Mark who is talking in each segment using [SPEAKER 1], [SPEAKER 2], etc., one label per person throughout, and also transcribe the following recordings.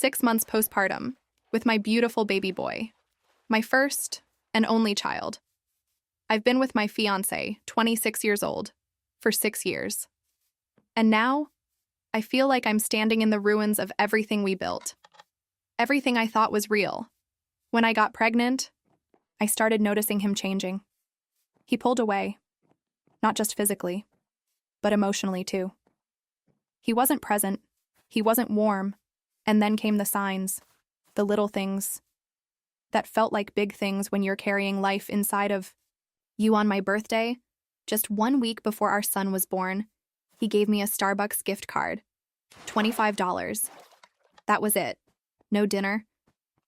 [SPEAKER 1] 6 months postpartum with my beautiful baby boy, my first and only child. I've been with my fiancé, 26 years old, for 6 years. And now, I feel like I'm standing in the ruins of everything we built. Everything I thought was real. When I got pregnant, I started noticing him changing. He pulled away, not just physically, but emotionally too. He wasn't present, he wasn't warm, and then came the signs, the little things that felt like big things when you're carrying life inside of you. On my birthday, just 1 week before our son was born, he gave me a Starbucks gift card, $25. That was it. No dinner,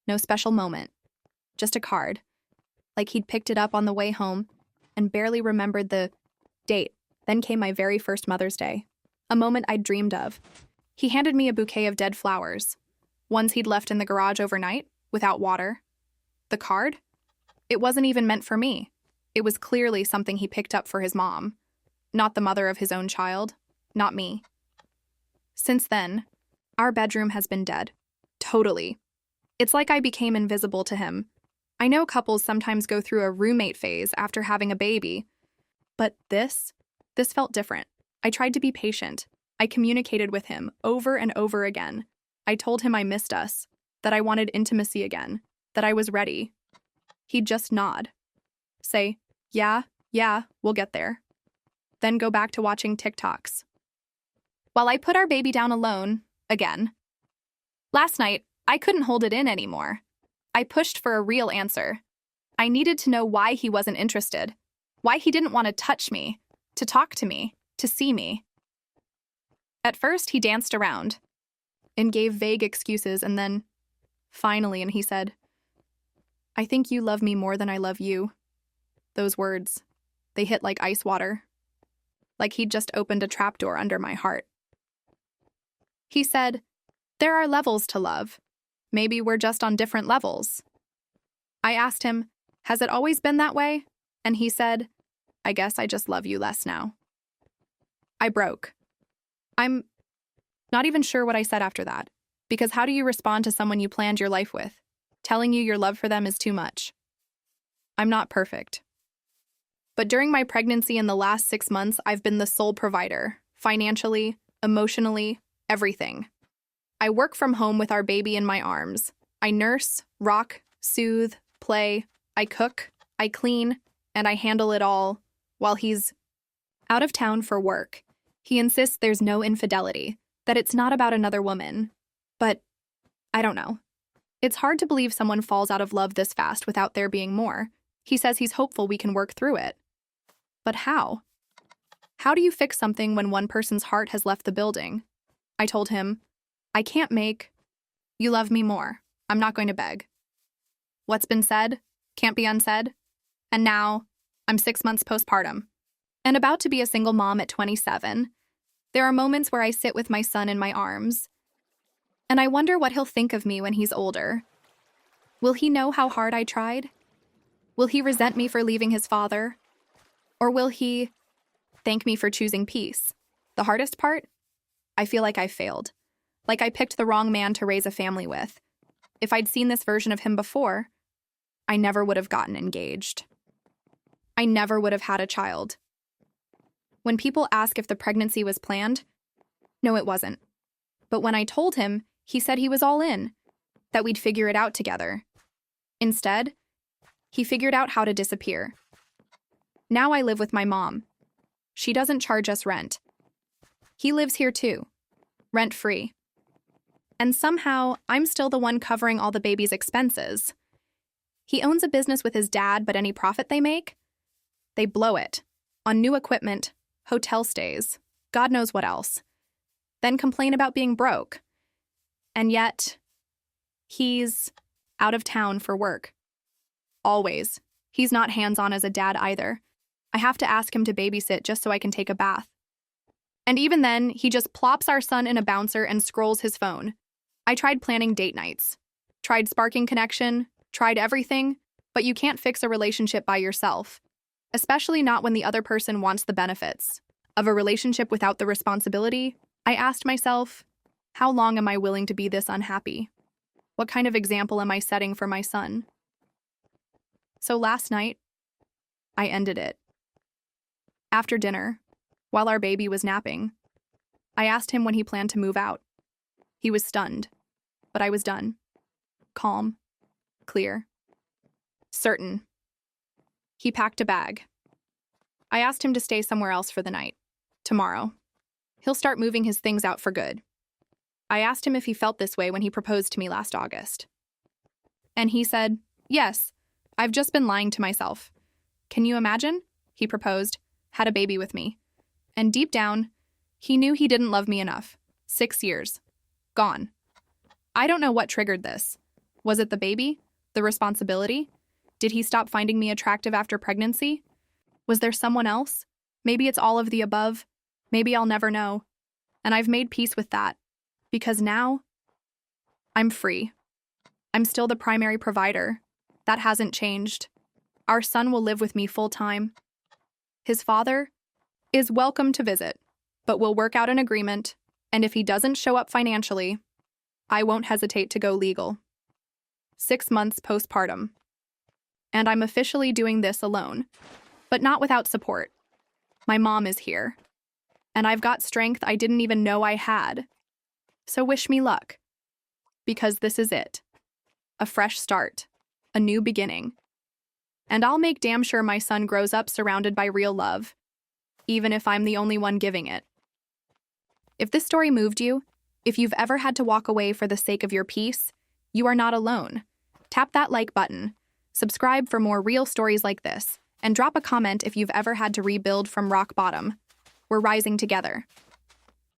[SPEAKER 1] no special moment, just a card. Like he'd picked it up on the way home and barely remembered the date. Then came my very first Mother's Day, a moment I'd dreamed of. He handed me a bouquet of dead flowers, ones he'd left in the garage overnight, without water. The card? It wasn't even meant for me. It was clearly something he picked up for his mom, not the mother of his own child, not me. Since then, our bedroom has been dead. Totally. It's like I became invisible to him. I know couples sometimes go through a roommate phase after having a baby, but this felt different. I tried to be patient. I communicated with him over and over again. I told him I missed us, that I wanted intimacy again, that I was ready. He'd just nod. Say, yeah, we'll get there. Then go back to watching TikToks. While I put our baby down alone, again. Last night, I couldn't hold it in anymore. I pushed for a real answer. I needed to know why he wasn't interested, why he didn't want to touch me, to talk to me, to see me. At first, he danced around and gave vague excuses, and then, finally, he said, "I think you love me more than I love you." Those words, they hit like ice water, like he'd just opened a trapdoor under my heart. He said, "There are levels to love. Maybe we're just on different levels." I asked him, "Has it always been that way?" And he said, "I guess I just love you less now." I broke. I'm not even sure what I said after that, because how do you respond to someone you planned your life with, telling you your love for them is too much? I'm not perfect. But during my pregnancy and the last 6 months, I've been the sole provider, financially, emotionally, everything. I work from home with our baby in my arms. I nurse, rock, soothe, play, I cook, I clean, and I handle it all while he's out of town for work. He insists there's no infidelity, that it's not about another woman. But I don't know. It's hard to believe someone falls out of love this fast without there being more. He says he's hopeful we can work through it. But how? How do you fix something when one person's heart has left the building? I told him, "I can't make you love me more. I'm not going to beg. What's been said can't be unsaid." And now, I'm 6 months postpartum and about to be a single mom at 27. There are moments where I sit with my son in my arms, and I wonder what he'll think of me when he's older. Will he know how hard I tried? Will he resent me for leaving his father? Or will he thank me for choosing peace? The hardest part? I feel like I failed. Like I picked the wrong man to raise a family with. If I'd seen this version of him before, I never would have gotten engaged. I never would have had a child. When people ask if the pregnancy was planned, no, it wasn't. But when I told him, he said he was all in, that we'd figure it out together. Instead, he figured out how to disappear. Now I live with my mom. She doesn't charge us rent. He lives here too, rent-free. And somehow, I'm still the one covering all the baby's expenses. He owns a business with his dad, but any profit they make, they blow it on new equipment, hotel stays, God knows what else. Then complain about being broke. And yet, he's out of town for work. Always. He's not hands-on as a dad either. I have to ask him to babysit just so I can take a bath. And even then, he just plops our son in a bouncer and scrolls his phone. I tried planning date nights, tried sparking connection, tried everything, but you can't fix a relationship by yourself, especially not when the other person wants the benefits of a relationship without the responsibility. I asked myself, how long am I willing to be this unhappy? What kind of example am I setting for my son? So last night, I ended it. After dinner, while our baby was napping, I asked him when he planned to move out. He was stunned, but I was done. Calm, clear, certain. He packed a bag. I asked him to stay somewhere else for the night. Tomorrow. He'll start moving his things out for good. I asked him if he felt this way when he proposed to me last August. And he said, "Yes, I've just been lying to myself. Can you imagine?" He proposed, had a baby with me. And deep down, he knew he didn't love me enough. 6 years. Gone. I don't know what triggered this. Was it the baby? The responsibility? Did he stop finding me attractive after pregnancy? Was there someone else? Maybe it's all of the above. Maybe I'll never know. And I've made peace with that. Because now, I'm free. I'm still the primary provider. That hasn't changed. Our son will live with me full-time. His father is welcome to visit, but we'll work out an agreement, and if he doesn't show up financially, I won't hesitate to go legal. 6 months postpartum. And I'm officially doing this alone, but not without support. My mom is here, and I've got strength I didn't even know I had. So wish me luck, because this is it. A fresh start, a new beginning. And I'll make damn sure my son grows up surrounded by real love, even if I'm the only one giving it. If this story moved you, if you've ever had to walk away for the sake of your peace, you are not alone. Tap that like button, subscribe for more real stories like this, and drop a comment if you've ever had to rebuild from rock bottom. We're rising together.